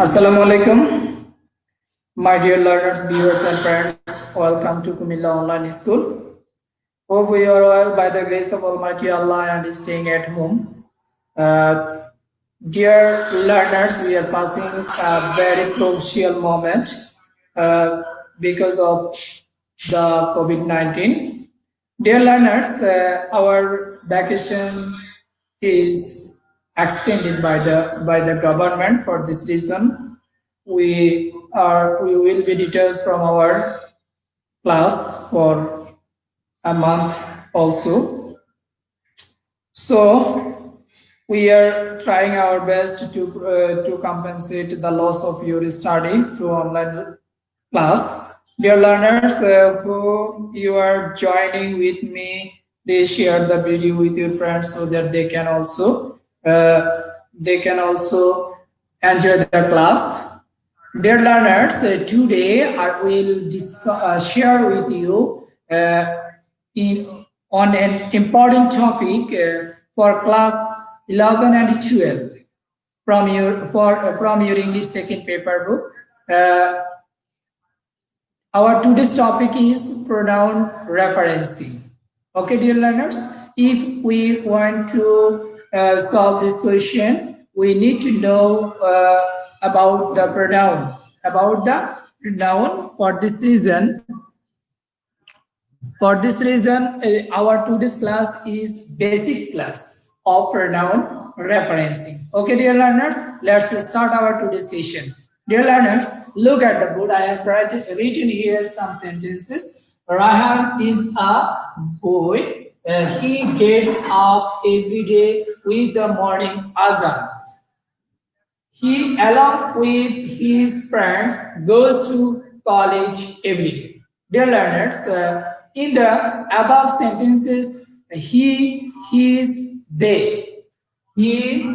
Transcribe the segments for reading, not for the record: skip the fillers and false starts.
Assalamu alaikum, my dear learners, viewers, and parents. Welcome to Kumilla Online School. Hope we are all by the grace of Almighty Allah and staying at home. Dear learners, we are passing a very crucial moment because of the COVID-19. Dear learners, our vacation is extended by the government. For this reason, we will be detached from our class for a month also. So we are trying our best to compensate the loss of your study through online class. Dear learners, who you are joining with me, please share the video with your friends so that they can also enjoy the class. Dear learners, today I will share with you on an important topic for class 11 and 12 from your English second paper book. Our today's topic is pronoun referencing. Okay, dear learners, if we want to solve this question, we need to know about the pronoun. For this reason, our today's class is basic class of pronoun referencing. Okay, dear learners, let's start our today's session. Dear learners, look at the board. I have written here some sentences. Raihan is a boy. He gets up every day with the morning azan. He, along with his friends, goes to college every day. Dear learners, in the above sentences, he, his, they. He,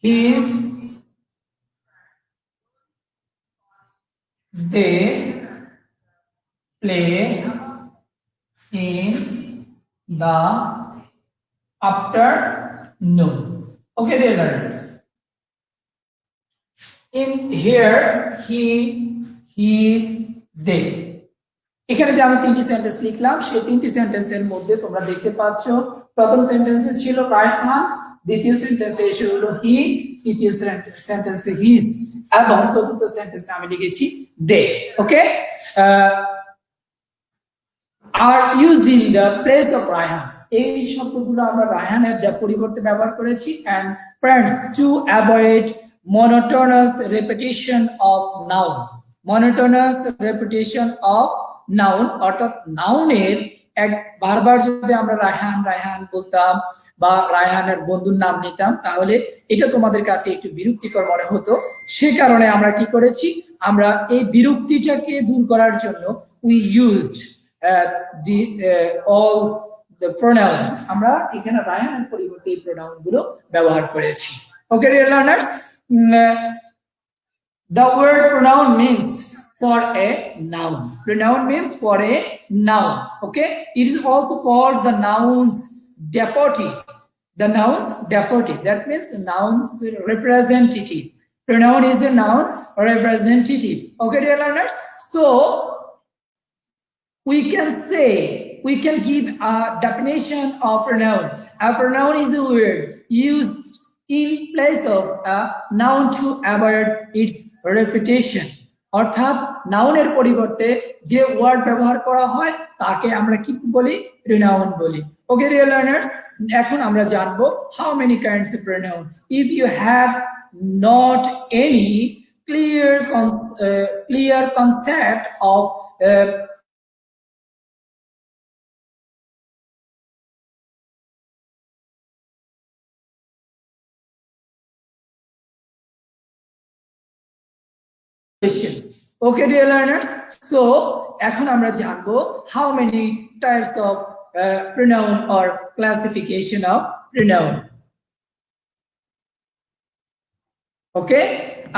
his, they play in the afternoon. Okay, dear learners. In here, he, his, they. এখানে যে আমি তিনটি sentence লিখলাম সেই তিনটি সেন্টেন্সের মধ্যে তোমরা দেখতে পাচ্ছ প্রথম সেন্টেন্সে ছিল রায়হান, দ্বিতীয় সেন্টেন্সে এসে হলো হি, তৃতীয় সেন্টেন্সে হিজ এবং চতুর্থ সেন্টেন্সে আমি লিখেছি দে। ওকে, আর used in the place of Raihan. এই শব্দগুলো আমরা রায়হানের যা পরিবর্তে ব্যবহার করেছি। And friends, to avoid monotonous repetition of noun. Monotonous repetition of noun অর্থাৎ নাউনের এক বারবার যদি আমরা রায়হান রায়হান বলতাম বা রায়হানের বন্ধুর নাম নিতাম তাহলে এটা তোমাদের কাছে একটু বিরক্তিকর মনে হতো। সে কারণে আমরা কি করেছি, আমরা এই বিরক্তিটাকে দূর করার জন্য we used all the pronouns. আমরা এখানে রায়হানের পরিবর্তে এই প্রোনাউন গুলো ব্যবহার করেছি। Okay, dear learners, the word pronoun means for a noun. Pronoun means for a noun. Okay, it is also called the noun's dapote. The noun's dapote, that means noun's representative. Pronoun is a noun's representative. Okay, dear learners, so we can give a definition of pronoun. A pronoun is a word used in place of a noun to avoid its repetition. অর্থাৎ নাউনের পরিবর্তে যে word ব্যবহার করা হয় তাকে আমরা কি বলি, প্রোনাউন বলি। ওকে ডিয়ার লার্নার্স, এখন আমরা জানবো how many kinds of pronoun. If you have not any clear concept of questions. Okay, dear learners, so এখন আমরা জানবো how many types of pronoun or classification of pronoun. Okay,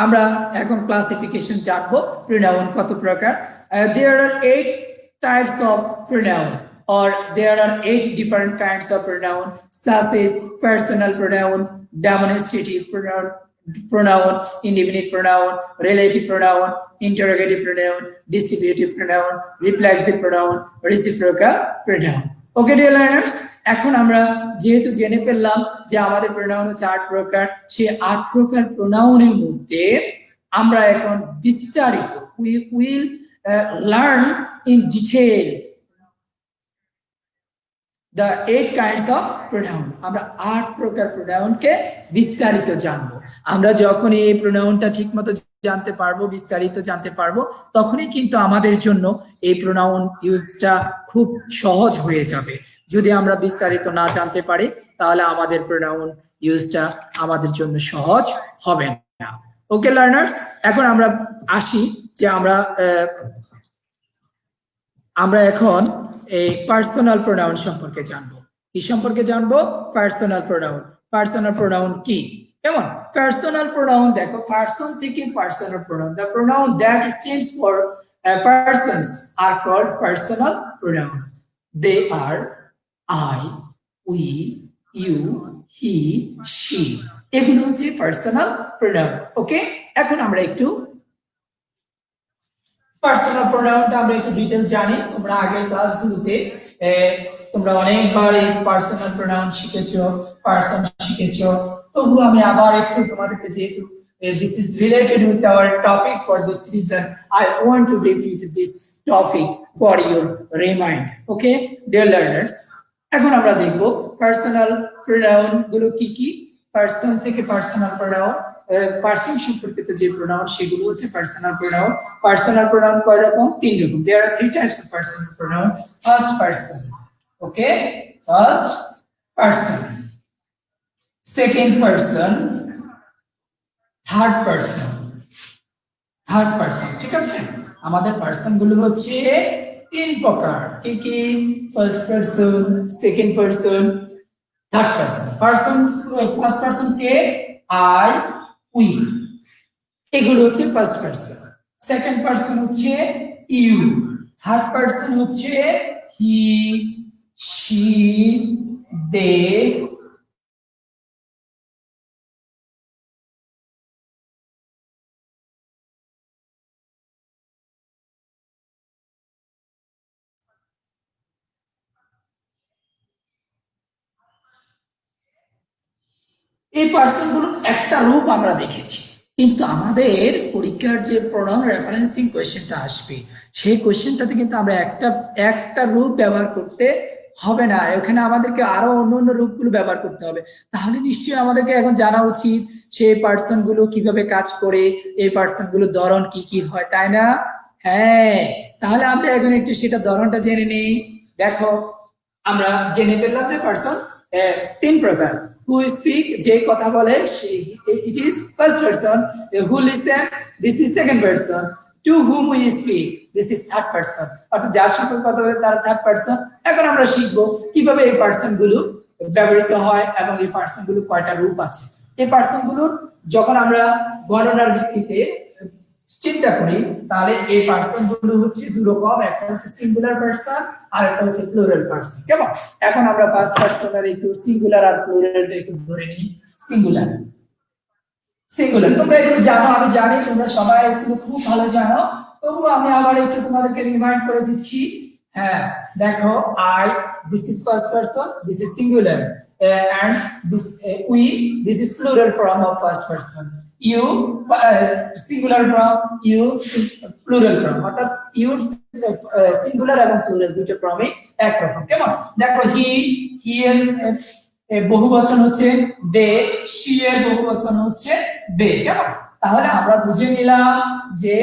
আমরা এখন classification জানবো pronoun কত প্রকার। There are 8 types of pronoun, or there are 8 different kinds of pronoun, such as personal pronoun, demonstrative pronoun, pronoun, indefinite pronoun, relative pronoun, interrogative pronoun, distributive pronoun, reflexive pronoun, reciprocal pronoun. Okay dear learners, এখন আমরা যেহেতু জেনে ফেললাম যে আমাদের pronoun হচ্ছে 8 প্রকার, সেই 8 প্রকার প্রোনাউনের মধ্যে আমরা এখন বিস্তারিত we will learn in detail the 8 kinds of pronoun. আমরা 8 প্রকার প্রোনাউনকে বিস্তারিত জানবো। আমরা যখন এই প্রোনাউনটা ঠিকমতো জানতে পারবো, বিস্তারিত জানতে পারবো, তখনই কিন্তু আমাদের জন্য এই প্রোনাউন ইউজটা খুব সহজ হয়ে যাবে। যদি আমরা বিস্তারিত না জানতে পারি তাহলে আমাদের প্রোনাউন ইউজটা আমাদের জন্য সহজ হবে না। ওকে লার্নার্স, এখন আমরা আসি যে আমরা এখন এই পার্সোনাল প্রোনাউন সম্পর্কে জানবো। কি সম্পর্কে জানবো? Personal pronoun. পার্সোনাল প্রোনাউন কি? কেমন? পার্সোনাল প্রোনাউন দেখো, পার্সন থেকে personal pronoun, the pronoun that stands for persons are called personal pronoun. They are I, we, you, he, she. এগুলো হচ্ছে পার্সোনাল প্রোনাউন। ওকে, এখন আমরা একটু পার্সোনাল প্রোনাউনটা আমরা একটু ডিটেইল জানি। তোমরা আগের ক্লাসগুলোতে তোমরা অনেকবার এই পার্সোনাল প্রোনাউন শিখেছো, পার্সন শিখেছো, তবু আমি আবার একটু তোমাদেরকে, যেহেতু this is related with our topics for this reason, I want to repeat this topic for your remind. Okay dear learners, এখন আমরা দেখব পার্সোনাল প্রোনাউন গুলো কি কি। পার্সন থেকে পার্সোনাল প্রোনাউন, পার্সন সম্পর্কিত যে প্রোনাউন সেগুলো হচ্ছে পার্সোনাল প্রোনাউন। পার্সোনাল প্রোনাউন কয় রকম? 3 রকম। there are 3 types of personal pronoun. First person, okay, first person, second person, third person, third person, ঠিক আছে? আমাদের পার্সন গুলো হচ্ছে 3 প্রকার। কি কি? First person, second person, third person. Person, first person K? I, we, এগুলো হচ্ছে ফার্স্ট পারসন। সেকেন্ড পারসন হচ্ছে ইউ, থার্ড পারসন হচ্ছে হি, শি, দে, এই পার্সনগুলো একটা রূপ আমরা দেখেছি, কিন্তু আমাদের পরীক্ষার যে প্রোনাউন রেফারেন্সিং কোয়েশ্চেনটা আসবে, সেই কোয়েশ্চেনটাতে কিন্তু আমরা একটা রূপ ব্যবহার করতে হবে না, এখানে আমাদেরকে আরো অন্য রূপগুলো ব্যবহার করতে হবে। তাহলে নিশ্চয়ই আমাদেরকে এখন জানা উচিত সেই পার্সনগুলো কিভাবে কাজ করে, এই পার্সনগুলোর ধরন কি কি হয়, তাই না? হ্যাঁ, তাহলে আমরা এখন একটু সেটা ধরনটা জেনে নেই। দেখো, আমরা জেনে ফেললাম যে পার্সন 3 প্রকার। who speak, যে কথা বলে, it is first person. who listen, this is second person. to whom we speak, this is third person. অর্থাৎ যার সাথে কথা বলে তার থার্ড পারসন। এখন আমরা শিখবো কিভাবে এই পার্সন গুলো ব্যবহৃত হয় এবং এই পার্সন গুলো কয়টা রূপ আছে। এই পার্সন গুলো যখন আমরা গণনার ভিত্তিতে চিন্তা করি, তাহলে এই পার্সন গুলো হচ্ছে 2 রকম, একটা হচ্ছে সিঙ্গুলার পার্সন আর একটা হচ্ছে প্লুরাল পার্সন। কেমন? এখন আমরা ফার্স্ট পার্সনের একটু সিঙ্গুলার আর প্লুরাল একটু ধরে নিই। সিঙ্গুলার, সিঙ্গুলার তোমরা একটু জানো, আমি জানি তোমরা সবাই একটু খুব ভালো জানো, তবু আমি আবার একটু তোমাদেরকে রিমাইন্ড করে দিচ্ছি। হ্যাঁ, দেখো, I, this is first person, this is singular, and this we, this is plural form of first person. you, singular form, you, plural form, অর্থাৎ you সিঙ্গুলার এবং প্লুরাল দুটো ফর্মে একরকম। কেমন? দেখো, হি এর বহুবচন হচ্ছে দে, she এর বহুবচন হচ্ছে দে। কেমন? তাহলে আমরা বুঝে নিলাম যে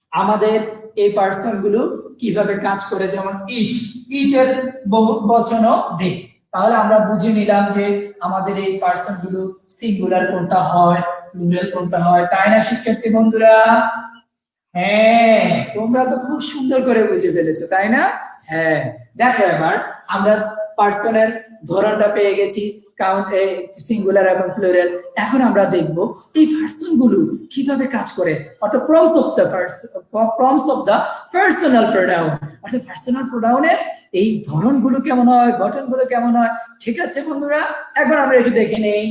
আমাদের এই পার্সন গুলো কিভাবে কাজ করে। যেমন ইট এর বহুবচনও দে। তাহলে আমরা বুঝে নিলাম যে আমাদের এই পার্সন গুলো সিঙ্গুলার কোনটা হয়, প্লুরাল কোনটা হয়, তাই না শিক্ষার্থী বন্ধুরা? হ্যাঁ, তোমরা তো খুব সুন্দর করে বুঝে ফেলেছো, তাই না? হ্যাঁ, দেখো, এবার আমরা পার্সনের ধরনটা পেয়ে গেছি, কাউন্ট, সিঙ্গুলার এবং প্লুরাল। এখন আমরা দেখব এই পার্সন গুলো কিভাবে কাজ করে, অর্থাৎ forms of the personal pronoun, অর্থাৎ পার্সোনাল প্রোনাউনের এই ধরনগুলো কেমন হয়, গঠনগুলো কেমন হয়। ঠিক আছে বন্ধুরা, এখন আমরা একটু দেখে নেই।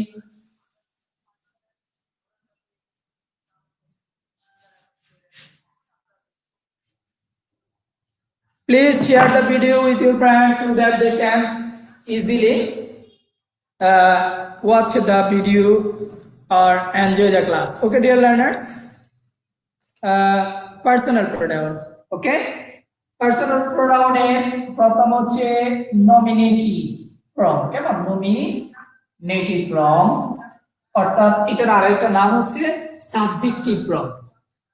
Please share the video with your friends so that they can easily watch the video or enjoy the class. Okay, dear learners. Personal pronoun. Okay, personal pronoun প্রথম হচ্ছে nominative form. কেমন? nominative form অর্থাৎ এটার আরেকটা নাম হচ্ছে subjective form.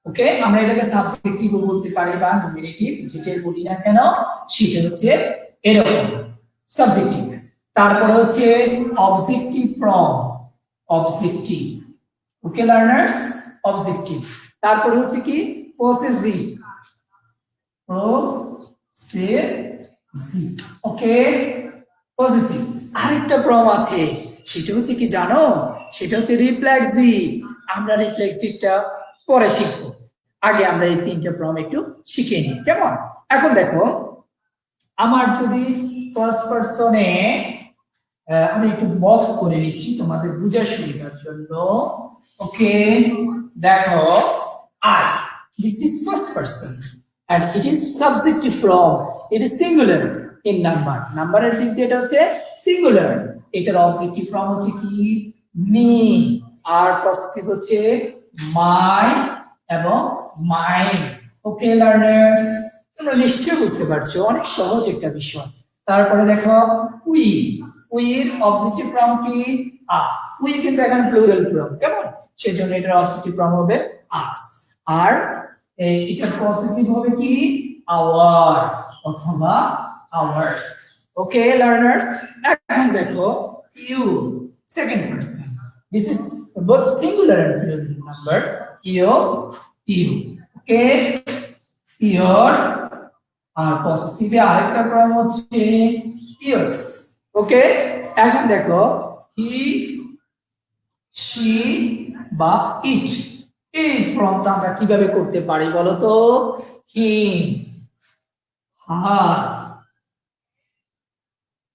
ওকে, আমরা এটাকে সাবজেক্টিভ বলতে পারি বা নমিনেটিভ, যেটাই বলি না কেন সেটা হচ্ছে এরকম সাবজেক্টিভ। তারপরে হচ্ছে অবজেক্টিভ ফর্ম, অবজেক্টিভ। ওকে লার্নার্স, অবজেক্টিভ। তারপরে হচ্ছে কি পসেসিভ, পসেসিভ। ওকে, পসেসিভ। আরেকটা ফর্ম আছে, সেটা হচ্ছে কি জানো? সেটা হচ্ছে রিফ্লেক্সিভ। আমরা রিফ্লেক্সিভটা পরে শিখবো, আগে আমরা এই তিনটা ফর্ম একটু শিখে নিই। কেমন? এখন দেখো, আমার যদি ফার্স্ট পারসনে আমি একটু বক্স করে নিচ্ছি তোমাদের বোঝার সুবিধার জন্য। ওকে, দেখো I, this is first person and it is subjective form, it is singular in number, নাম্বারের দিক দিয়ে এটা হচ্ছে সিঙ্গুলার। এটার অবজেক্টিভ ফর্ম হচ্ছে কি মি, আর পসেসিভ হচ্ছে মাই এবং মাইন। ওকে লার্নার্স, তোমরা নিশ্চয়ই বুঝতে পারছো, অনেক সহজ একটা বিষয়। তারপরে দেখো উই, উইর অবজেক্টিভ ফর্ম কি আস। উই কিন্তু এখানে প্লুরাল ফর্ম, কেমন? সেজন্য এটার অবজেক্টিভ ফর্ম হবে আস। আর এটার পসেসিভ হবে কি আওয়ার অথবা আওয়ার্স। ওকে লার্নার্স, এখন দেখো you, second person, this is both singular and plural number. You, you. Okay, your. আর পসেসিভে আরেকটা ফর্ম হচ্ছে ইয়ার্স। ওকে, এখন দেখো হি, শি বা ইট, এই ফর্মটা আমরা কিভাবে করতে পারি বলো তো? হিম, হার,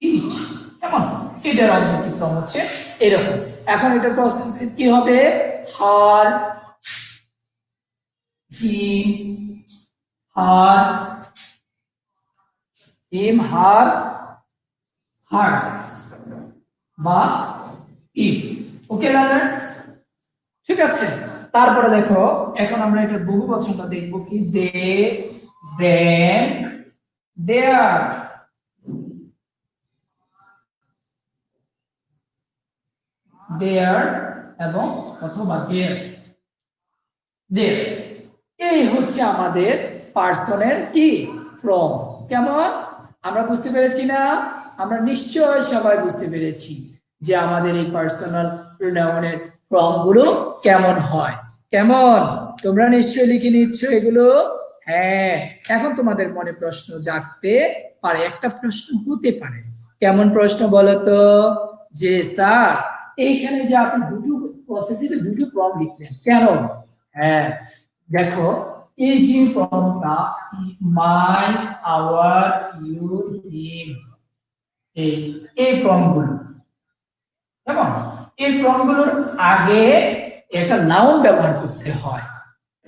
ইট। কেমন? এটার অবজেক্টিভ ফর্ম হচ্ছে এরকম। এখন এটার পসেসিভ কি হবে? হার, হিম, হার, হিম, হার, হার্স বা ইটস। ওকে লার্নার্স, ঠিক আছে। তারপরে দেখো, এখন আমরা এটা বহুবচনটা দেখবো কি দে, দেন, দেয়ার, দেয়ার এবং অথবা দেয়ার্স, দেয়ার্স। এই হচ্ছে আমাদের পার্সনের কি ফর্ম। কেমন? আমরা বুঝতে পেরেছি না? আমরা নিশ্চয় সবাই বুঝতে পেরেছি যে আমাদের এই পার্সোনাল প্রোনাউনের ফর্ম গুলো কেমন হয়। কেমন? তোমরা নিশ্চয় লিখে নিচ্ছ এগুলো? হ্যাঁ। এখন তোমাদের মনে প্রশ্ন জাগতে পারে, একটা প্রশ্ন হতে পারে। কেমন প্রশ্ন বলো তো? যে স্যার, এইখানে যে আপনি দুটো পসেসিভে দুটো ফর্ম লিখলেন কেন? হ্যাঁ, দেখো এই যে ফর্মটা মাই, আওয়ার, ইউর, হিম, এই ফর্মগুলো, কেমন? এই ফর্মগুলোর আগে একটা নাউন ব্যবহার করতে হয়,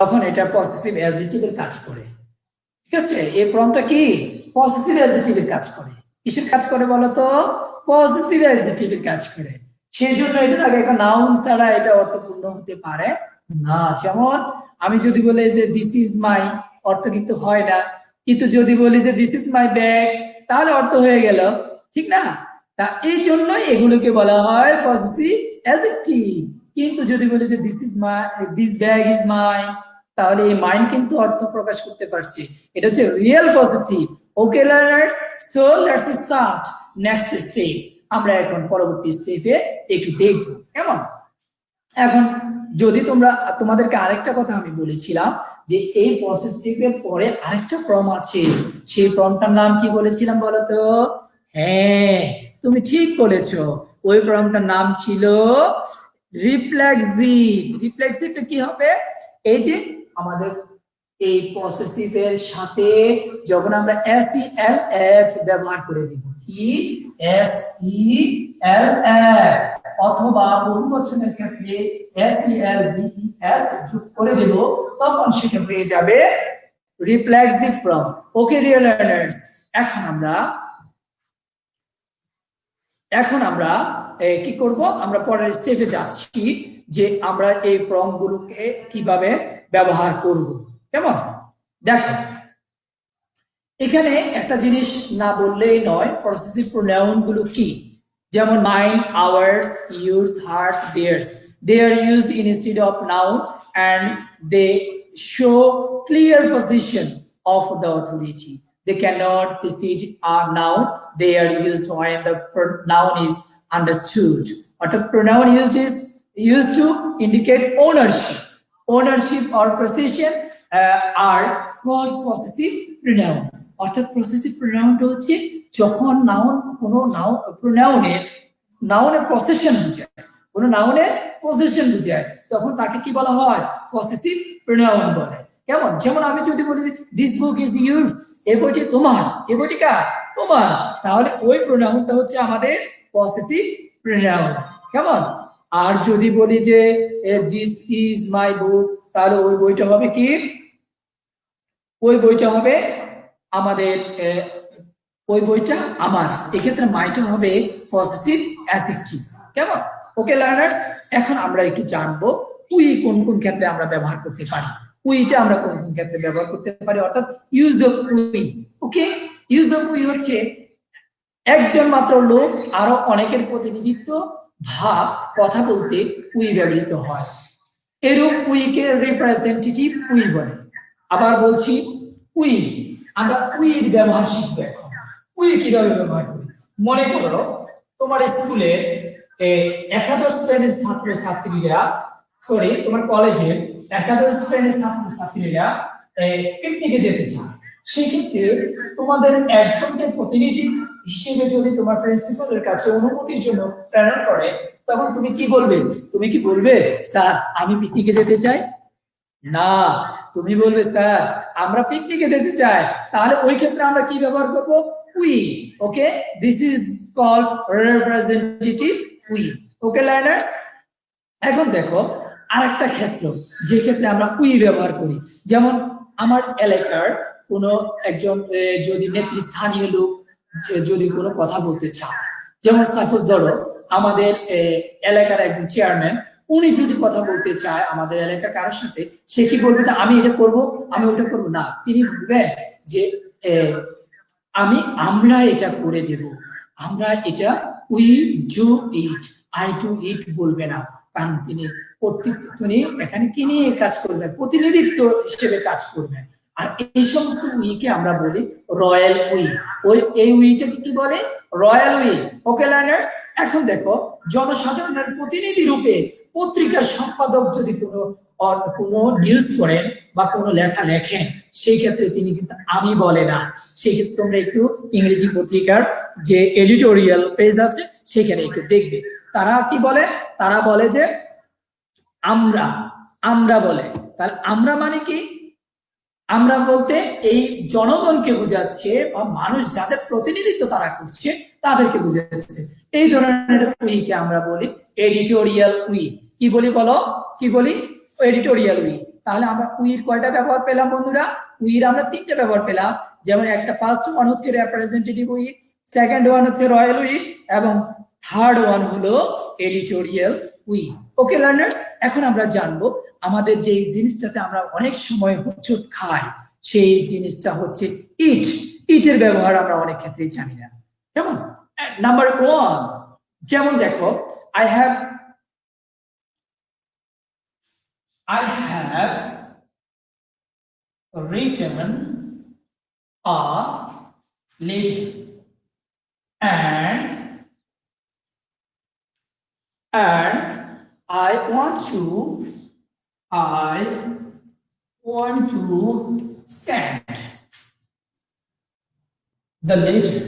তখন এটা পসেসিভ অ্যাডজেক্টিভের কাজ করে। ঠিক আছে, এই ফর্মটা কি পসেসিভ অ্যাডজেক্টিভের কাজ করে। কিসের কাজ করে বলো তো? পসেসিভ অ্যাডজেক্টিভের কাজ করে। সেই জন্য এটার আগে একটা নাউন ছাড়া এটা অর্থপূর্ণ হতে পারে না। যেমন আমি যদি বলি যে দিস ইজ মাই, অর্থ কিন্তু হয় না। কিন্তু যদি বলি যে দিস ইজ মাই ব্যাগ, তাহলে অর্থ হয়ে গেল, ঠিক না? তা এই জন্যই এগুলোকে বলা হয় পসেসিভ অ্যাডজেক্টিভ। কিন্তু যদি বলি যে this is my, this bag is my, তাহলে এই মাইন কিন্তু অর্থ প্রকাশ করতে পারছি। এটা হচ্ছে real possessive. Okay learners, so let's start next step. আমরা এখন পরবর্তী স্টেপে একটু দেখব। কেমন? এখন যদি তোমরা, তোমাদেরকে আরেকটা কথা আমি বলেছিলাম যে এই পসেসিভের পরে আরেকটা ফর্ম আছে, সেই ফর্মটার নাম কি বলেছিলাম বলো তো? হ্যাঁ, তুমি ঠিক বলেছো, ওই ফর্মটার নাম ছিল রিফ্লেক্সিভ। রিফ্লেক্সিভটা কি হবে? এই যে আমাদের এই পসেসিভের সাথে যখন আমরা এস ই এল এফ ব্যবহার করে দিব, কি এস ই এল এফ, অথবা বহুবচনের ক্ষেত্রে S E L V E S যোগ করে দেব, তখন সেটা হয়ে যাবে reflexive form. Okay dear learners, এখন আমরা কি করব, আমরা পরের স্টেপে যাচ্ছি যে আমরা এই ফর্মগুলোকে কিভাবে ব্যবহার করব। কেমন, দেখো এখানে একটা জিনিস না বললেই নয়, পসেসিভ প্রোনাউন গুলো কি, যেমন mine, ours, yours, hers, theirs, they are used instead of noun and they show clear position of the authority. They cannot precede a noun, they are used when the noun is understood. অর্থাৎ pronoun used to indicate ownership or possession are called possessive pronoun. অর্থাৎ possessive প্রোনাউনটা হচ্ছে যখন নাউনের possession বোঝায়, কোনো নাউনের possession বোঝায়, তখন তাকে কি বলা হয়, পসেসিভ প্রোনাউন বলে। কেমন, যেমন আমি যদি বলি দিস বুক ইজ ইউর্স, এই বইটি তোমার, এই বইটি কার, তোমার, তাহলে ওই প্রোনাউনটা হচ্ছে আমাদের পসেসিভ প্রোনাউন। কেমন, আর যদি বলি যে দিস ইজ মাই বুক, তাহলে ওই বইটা হবে কি, ওই বইটা হবে আমাদের, ওই বইটা আমার, এক্ষেত্রে মাইটা হবে পসেসিভ অ্যাডজেক্টিভ। কেমন, ওকে লার্নার্স, এখন আমরা একটু জানবো উই কোন কোন ক্ষেত্রে আমরা ব্যবহার করতে পারি, উইটা আমরা কোন কোন ক্ষেত্রে ব্যবহার করতে পারি, অর্থাৎ use of we. Okay, use of we হচ্ছে একজন মাত্র লোক আরো অনেকের প্রতিনিধিত্ব ভাব কথা বলতে উই ব্যবহৃত হয়, এরূপ উইকে রিপ্রেজেন্টেটিভ উই বলে। আবার বলছি, উই, আমরা উইর ব্যবহার শিখব এখন। উই কিভাবে ব্যবহার করি, মনে করো তোমার স্কুলে একাদশ শ্রেণীর ছাত্রছাত্রীরা, সরি তোমার কলেজের একাদশ শ্রেণীর ছাত্রছাত্রীরা পিকনিকে যেতে চায়, সেক্ষেত্রে তোমাদের একজনকে প্রতিনিধি হিসেবে যদি তোমার প্রিন্সিপালের কাছে অনুমতির জন্য প্রেরণ করে, তখন তুমি কি বলবে, তুমি কি বলবে স্যার আমি পিকনিকে যেতে চাই, না, তুমি বলবে স্যার আমরা পিকনিকে যেতে চাই, তাহলে ওই ক্ষেত্রে আমরা কি ব্যবহার করব, we. Okay, this is called representative we. Okay learners, এখন দেখো আরেকটা ক্ষেত্র যে ক্ষেত্রে আমরা উই ব্যবহার করি, যেমন আমার এলাকার কোনো একজন যদি নেতৃস্থানীয় লোক যদি কোনো কথা বলতে চায়, যেমন সাপোজ ধরো আমাদের এলাকার একজন চেয়ারম্যান, উনি যদি কথা বলতে চায় আমাদের এলাকার কারোর সাথে, সে কি বলবে যে আমি এটা করব, আমি ওটা করব না, তিনি বলবেন যে আমরা এটা করে দেব, আমরা এটা we do it, I do it বলবে না, কারণ তিনি এখানে কি নিয়ে কাজ করবেন, প্রতিনিধিত্ব হিসেবে কাজ করবেন। আর এই সমস্ত উইকে আমরা বলি রয়্যাল উই, ওই এই উইটাকে কি বলে, রয়্যাল উই। ওকে লার্নার্স, এখন দেখো জনসাধারণের প্রতিনিধি রূপে পত্রিকার সম্পাদক যদি কোনো নিউজ করেন বা কোনো লেখা লেখেন, সেই ক্ষেত্রে তিনি কিন্তু আমি বলে না, সেই ক্ষেত্রে তোমরা একটু ইংরেজি পত্রিকার যে এডিটোরিয়াল পেজ আছে সেখানে একটু দেখবে, তারা কি বলে, তারা বলে যে আমরা বলে। তাহলে আমরা মানে কি, আমরা বলতে এই জনগণকে বুঝাচ্ছে বা মানুষ যাদের প্রতিনিধিত্ব তারা করছে তাদেরকে বুঝাচ্ছে, এই ধরনের উইকে আমরা বলি এডিটোরিয়াল উই। কি বলি বলো, কি বলি, এডিটোরিয়াল উই। তাহলে আমরা উইর কয়টা ব্যবহার পেলাম বন্ধুরা, উইর আমরা তিনটা ব্যবহার পেলাম, যেমন একটা ফার্স্ট ওয়ান হচ্ছে রিপ্রেজেন্টেটিভ উই, সেকেন্ড ওয়ান হচ্ছে রয়্যাল উই, এবং থার্ড ওয়ান হলো এডিটোরিয়াল উই। ওকে লার্নার্স, এখন আমরা জানবো আমাদের যে জিনিসটাতে আমরা অনেক সময় হোঁচট খাই, সেই জিনিসটা হচ্ছে ইট। ইটের ব্যবহার আমরা অনেক ক্ষেত্রেই জানি না। কেমন, নাম্বার ওয়ান, যেমন দেখো I have written a letter and I want to send the letter.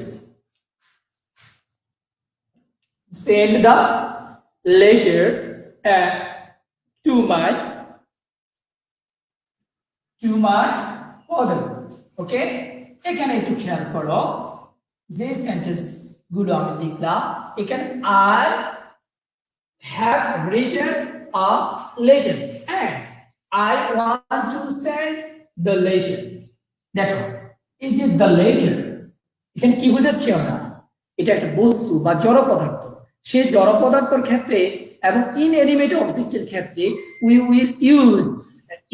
Send the letter to my father. ওকে, এখানে একটু খেয়াল করো যে সেন্টেন্স গুলো আমি লিখলাম, এখানে I have written a letter and I want to send the letter. দেখো এই যে দ্য লেটার, এখানে কি বুঝাচ্ছি আমরা? এটা একটা বস্তু বা জড় পদার্থ। সেই জড় পদার্থের ক্ষেত্রে এবং ইনএনিমেট অবজেক্টের ক্ষেত্রে উই উইল ইউজ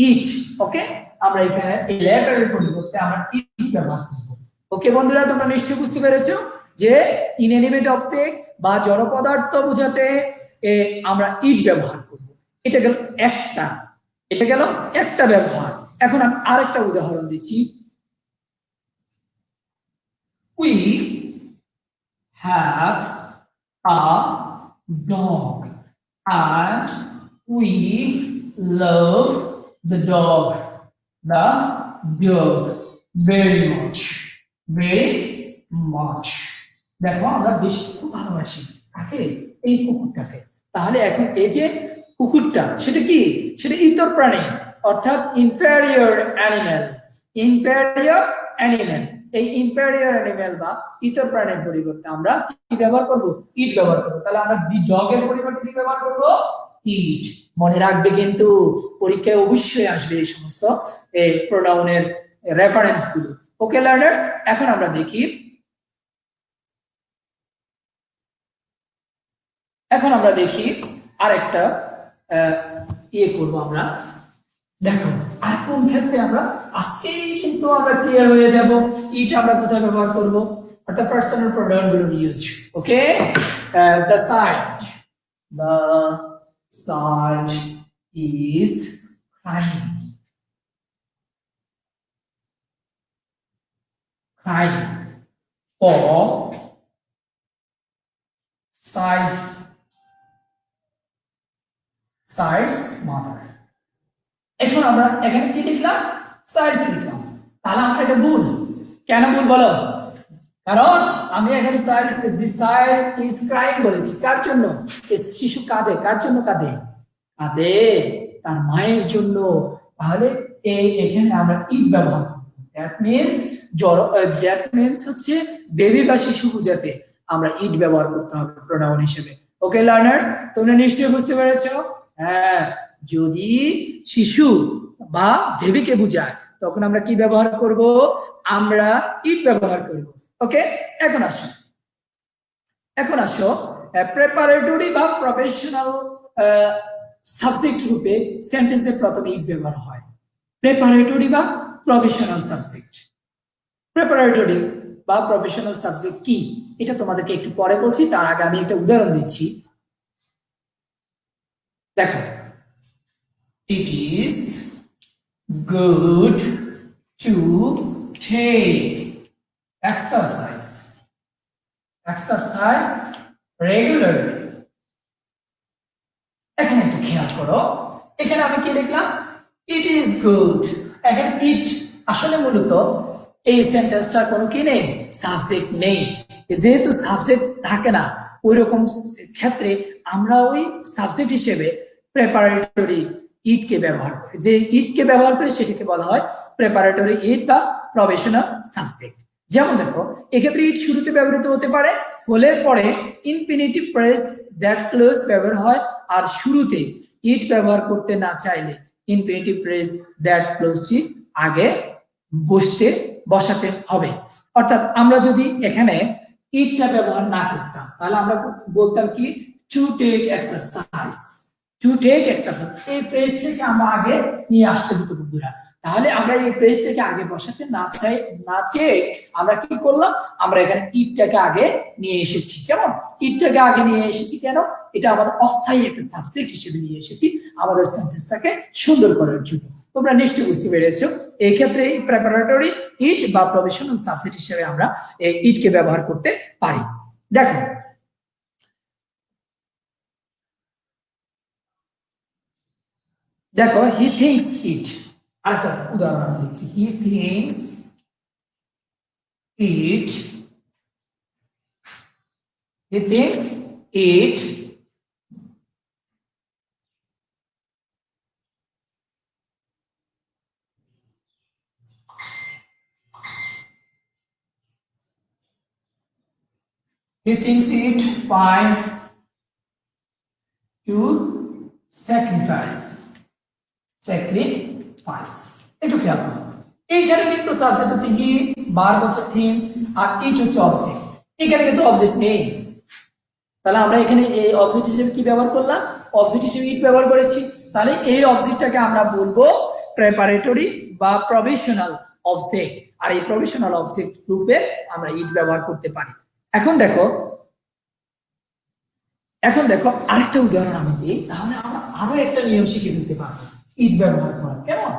ইট। ওকে, আমরা এখানে এই লেটারের পরিবর্তে আমরা ইট ব্যবহার করব। ওকে বন্ধুরা, তোমরা নিশ্চয়ই বুঝতে পেরেছো যে ইনএনিমেট অবজেক্ট বা জড় পদার্থ বোঝাতে আমরা ইট ব্যবহার করব। এটা গেল একটা, এটা গেল একটা ব্যবহার। এখন আমি আরেকটা উদাহরণ দিচ্ছি। We have a dog and we love the dog very much, very much. দেখো আমরা বেশি খুব ভালোবাসি কাকে? এই কুকুরটাকে। তাহলে এখন এই যে কুকুরটা, সেটা কি? সেটা ইতর প্রাণী, অর্থাৎ ইনফেরিয়র অ্যানিম্যাল। ইনফেরিয়র অ্যানিম্যাল, এই ইনফেরিয়র অ্যানিম্যাল বা ইতর প্রাণীর পরিবর্তে আমরা কি ব্যবহার করব? ইট ব্যবহার করব। তাহলে আমরা দি ডগের পরিবর্তে কি ব্যবহার করব? ইট। মনে রাখবে কিন্তু পরীক্ষায় অবশ্যই আসবে এই সমস্ত প্রোনাউনের রেফারেন্স গুলো। ওকে লার্নার্স, এখন আমরা দেখি, আরেকটা ইয়ে করবো আমরা। দেখো আর কোন ক্ষেত্রে আমরা আজকেই কিন্তু আমরা ক্লিয়ার হয়ে যাব ইট আমরা কোথায় ব্যবহার করব, অর্থাৎ পার্সোনাল প্রোনাউন গুলো use. Okay, the side is crying for side's mother. এখন আমরা এখানে কি লিখলাম? সাইডস লিখলাম। তাহলে আমরা এটা ভুল। কেন ভুল বলো? কারণ আমি এখানে দি সাইড ইজ ক্রাইং বলেছি। কার জন্য? শিশু কাঁদে। কার জন্য কাঁদে? কাঁদে তার মায়ের জন্য। তাহলে এখানে আমরা ইট ব্যবহার করব। দ্যাট মিন্স হচ্ছে বেবি বা শিশু বোঝাতে আমরা ইট ব্যবহার করতে হবে প্রোনাউন হিসেবে। ওকে লার্নার্স, তোমরা নিশ্চয়ই বুঝতে পেরেছো? হ্যাঁ, যদি শিশু বা বেবিকে বোঝায় তখন আমরা কি ব্যবহার করব? আমরা ইট ব্যবহার করব। ওকে, এখন আসো প্রেপারেটরি বা প্রফেশনাল সাবজেক্ট রূপে সেন্টেন্সের প্রথমে ইট ব্যবহার হয়। প্রেপারেটরি বা প্রফেশনাল সাবজেক্ট। প্রেপারেটরি বা প্রফেশনাল সাবজেক্ট কি এটা তোমাদেরকে একটু পরে বলছি, তার আগে আমি একটা উদাহরণ দিচ্ছি। দেখো, it is good to take exercise regularly. এখানে একটু খেয়াল করো, এখানে আমি কি লিখলাম? it is good। এখানে ইট আসলে মূলত এই সেন্টেন্সটার কোনো কি নেই? সাবজেক্ট নেই। যেহেতু সাবজেক্ট থাকে না, ওই রকম ক্ষেত্রে আমরা ওই সাবজেক্ট হিসেবে প্রেপারেটরি ইটকে ব্যবহার করি। যে ইটকে ব্যবহার করি সেটাকে বলা হয় প্রেপারেটরি ইট বা প্রফেশনাল সাবজেক্ট। যেমন দেখো, এক্ষেত্রে ইট শুরুতে ব্যবহৃত হতে পারে, হলের পরে ইনফিনিটিভ ফ্রেজ দ্যাট ক্লোজ ব্যবহার হয়, আর শুরুতে ইট ব্যবহার করতে না চাইলে ইনফিনিটিভ ফ্রেজ দ্যাট ক্লোজটি আগে বসাতে হবে। অর্থাৎ আমরা যদি এখানে ইটটা ব্যবহার না করতাম তাহলে আমরা বলতাম কি? To take exercise. এই ফ্রেজটাকে আমরা আগে নিয়ে আসতে হতো বন্ধুরা। তাহলে আমরা এই ফ্রেজটাকে আগে বসাতে না চেয়ে আমরা কি করলাম? আমরা এখানে ইটটাকে আগে নিয়ে এসেছি। কেমন? ইটটাকে আগে নিয়ে এসেছি কেন? এটা আমাদের অস্থায়ী একটা সাবজেক্ট হিসেবে নিয়ে এসেছি আমাদের সেন্টেন্সটাকে সুন্দর করার জন্য। তোমরা নিশ্চয়ই বুঝতে পেরেছো। এই ক্ষেত্রে প্রেপারেটরি ইট বা প্রফেশনাল সাবজেক্ট হিসেবে আমরা এই ইটকে ব্যবহার করতে পারি। দেখো হি থিংস ইট। আরেকটা উদাহরণ দিচ্ছি। He thinks it fine to sacrifice। একটু খেয়াল করো, এইখানে কিন্তু সাবজেক্ট হচ্ছে হি, ভার্ব হচ্ছে থিংস, আর ইট হচ্ছে অবজেক্ট। এখানে কিন্তু অবজেক্ট নেই, তাহলে আমরা এখানে এই অবজেক্ট হিসেবে কি ব্যবহার করলাম? অবজেক্ট হিসেবে ইট ব্যবহার করেছি। তাহলে এই অবজেক্টটাকে আমরা বলবো প্রেপারেটরি বা প্রভিশনাল অবজেক্ট, আর এই প্রভিশনাল অবজেক্ট রূপে আমরা ইট ব্যবহার করতে পারি। এখন দেখো আরেকটা উদাহরণ আমি দিই, তাহলে আমরা আরো একটা নিয়ম শিখে দিতে পারবো ইট ব্যবহার করা। কেমন?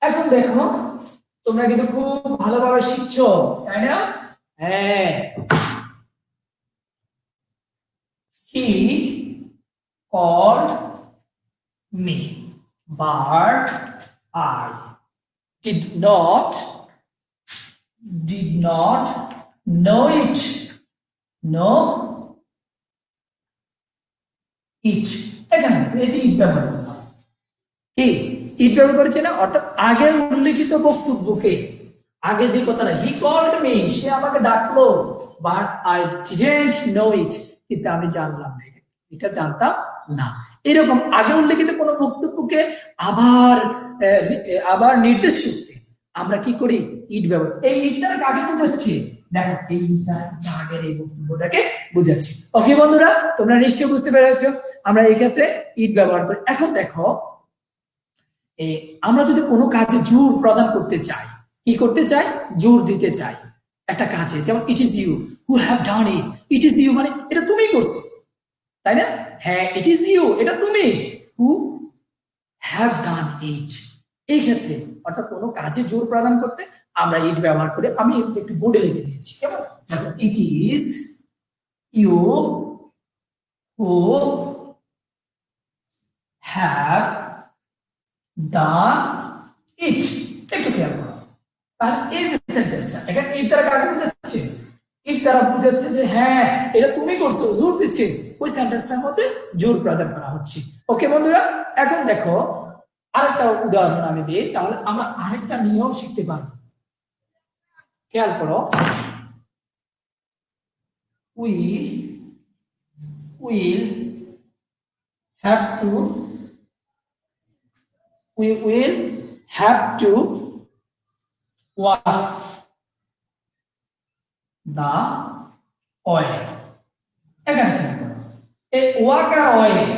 এখন দেখো তোমরা কিন্তু খুব ভালোভাবে শিখছো, তাই না? হ্যাঁ, he called me, but I did not know it. এখানে এই যে ইট ব্যবহার করলাম, কি ইট ব্যবহার করেছে না? অর্থাৎ আগে উল্লেখিত বক্তব্যকে, আগে যে কথাটা হি কল্ড মি, সে আমাকে ডাকলো, বাট আই ডিডন্ট নো ইট, কিন্তু আমি জানলাম না, এটা জানতাম না। এরকম আগে উল্লেখিত কোনো বক্তব্যকে আবার নির্দেশ করতে আমরা কি করি? ইট ব্যবহার। এই ইটটার কাকে বোঝাচ্ছে? দেখো এই আগের এই বক্তব্যটাকে বোঝাচ্ছি। ওকে বন্ধুরা, তোমরা নিশ্চয়ই বুঝতে পেরেছো আমরা এই ক্ষেত্রে ইট ব্যবহার করি। এখন দেখো আমরা যদি কোনো কাজে জোর প্রদান করতে চাই, কি করতে চাই? জোর দিতে চাই একটা কাজে, যেমন it is you who have done it. It is you মানে এটা তুমি করছো, তাই না? হ্যাঁ, ইট ইজ ইউ, এটা তুমি, হু হ্যাভ ডান ইট। এই ক্ষেত্রে অর্থাৎ কোনো কাজে জোর প্রদান করতে আমরা ইট ব্যবহার করে, আমি একটু বোর্ডে লিখে দিয়েছি। কেমন? দেখো it is you who have done it. একটু খেয়াল করো, তাহলে এই যে সেন্টেন্সটা, এখানে ইট দ্বারা কাকে বোঝাচ্ছে? ইট দ্বারা বোঝাচ্ছে যে হ্যাঁ এটা তুমি করছো, জোর দিচ্ছে, ওই সেন্টেন্সটার মধ্যে জোর প্রদান করা হচ্ছে। ওকে বন্ধুরা, এখন দেখো আরেকটা উদাহরণ আমি দিই, তাহলে আমরা আরেকটা নিয়ম শিখতে পারবো। খেয়াল করো, we will have to walk the oil। এখানে এই ওয়াক আর অয়েল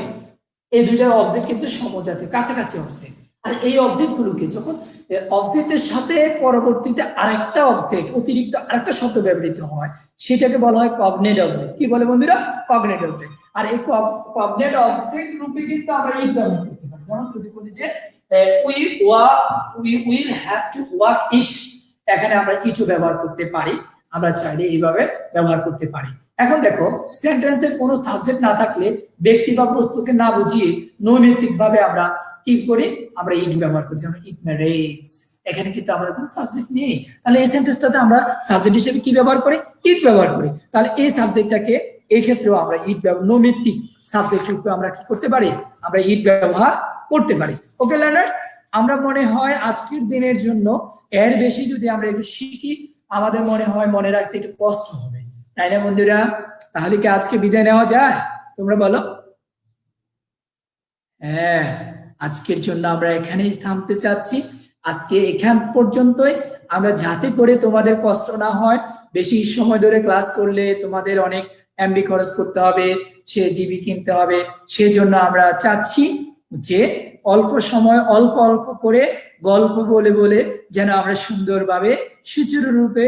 এই দুইটা অবজেক্ট কিন্তু সমজাতীয়, কাছাকাছি অবজেক্ট। আর এই অবজেক্ট গুলোকে যখন অবজেক্টের সাথে পরবর্তীতে আরেকটা অবজেক্ট, অতিরিক্ত আরেকটা শব্দ ব্যবহৃত হয়, সেটাকে বলা হয় কগনেট অবজেক্ট। কি বলে বন্ধুরা? Cognate object. আর এই কগনেট অবজেক্ট রূপে কিন্তু আমরা ইট ব্যবহার করতে পারি। যেমন যদি বলি যে we will have to walk it, এখানে আমরা ইটও ব্যবহার করতে পারি, আমরা চাইলে এইভাবে ব্যবহার করতে পারি। এখন দেখো সেন্টেন্সের কোনো সাবজেক্ট না থাকলে, ব্যক্তি বা বস্তুকে না বুঝিয়ে নৈমিত্তিক ভাবে আমরা কি করি? আমরা ইট ব্যবহার করছি। আমরা ইট ম্যারেজ, এখানে কিন্তু আমাদের কোনো সাবজেক্ট নেই, তাহলে এই সেন্টেন্সটাতে আমরা সাবজেক্ট হিসেবে কি ব্যবহার করি? ইট ব্যবহার করি। তাহলে এই সাবজেক্টটাকে এই ক্ষেত্রেও আমরা ইট নৈমিত্তিক সাবজেক্ট রূপে আমরা কি করতে পারি? আমরা ইট ব্যবহার করতে পারি। ওকে লার্নার্স, আমরা মনে হয় আজকের দিনের জন্য এর বেশি যদি আমরা একটু শিখি, আমাদের মনে হয় মনে রাখতে একটু কষ্ট হবে, তাই না বন্ধুরা? তাহলে কি আজকে বিদায় নেওয়া যায়? তোমরা বলো। হ্যাঁ, আজকের জন্য আমরা এখানেই থামতে চাচ্ছি। আজকে এখান পর্যন্তই, আমরা যাতে করে তোমাদের কষ্ট না হয়। বেশি সময় ধরে ক্লাস করলে তোমাদের অনেক এমবি খরচ করতে হবে, সে জিবি কিনতে হবে। সেজন্য আমরা চাচ্ছি যে অল্প সময় অল্প অল্প করে গল্প বলে বলে যেন আমরা সুন্দরভাবে সুচারুরূপে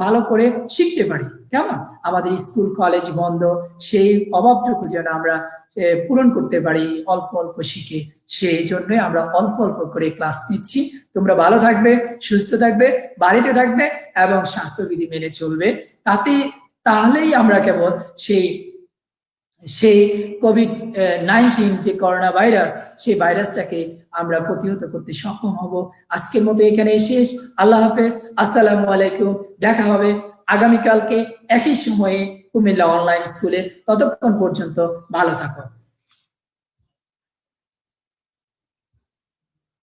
ভালো করে শিখতে পারি। কেমন? আমাদের স্কুল কলেজ বন্ধ, সেই অভাবটুকু যেন আমরা পূরণ করতে পারি অল্প অল্প শিখে। সেই জন্য আমরা অল্প অল্প করে ক্লাস নিচ্ছি। তোমরা ভালো থাকবে, সুস্থ থাকবে, বাড়িতে থাকবে এবং স্বাস্থ্যবিধি মেনে চলবে। তাহলেই আমরা কেবল সেই কোভিড-19 যে করোনা ভাইরাস, সেই ভাইরাসটাকে আমরা প্রতিহত করতে সক্ষম হব। আজকের মতো এখানে শেষ। আল্লাহ হাফেজ, আসসালামু আলাইকুম। দেখা হবে আগামীকালকে একই সময়ে কুমিল্লা অনলাইন স্কুলে। ততক্ষণ পর্যন্ত ভালো থাকো।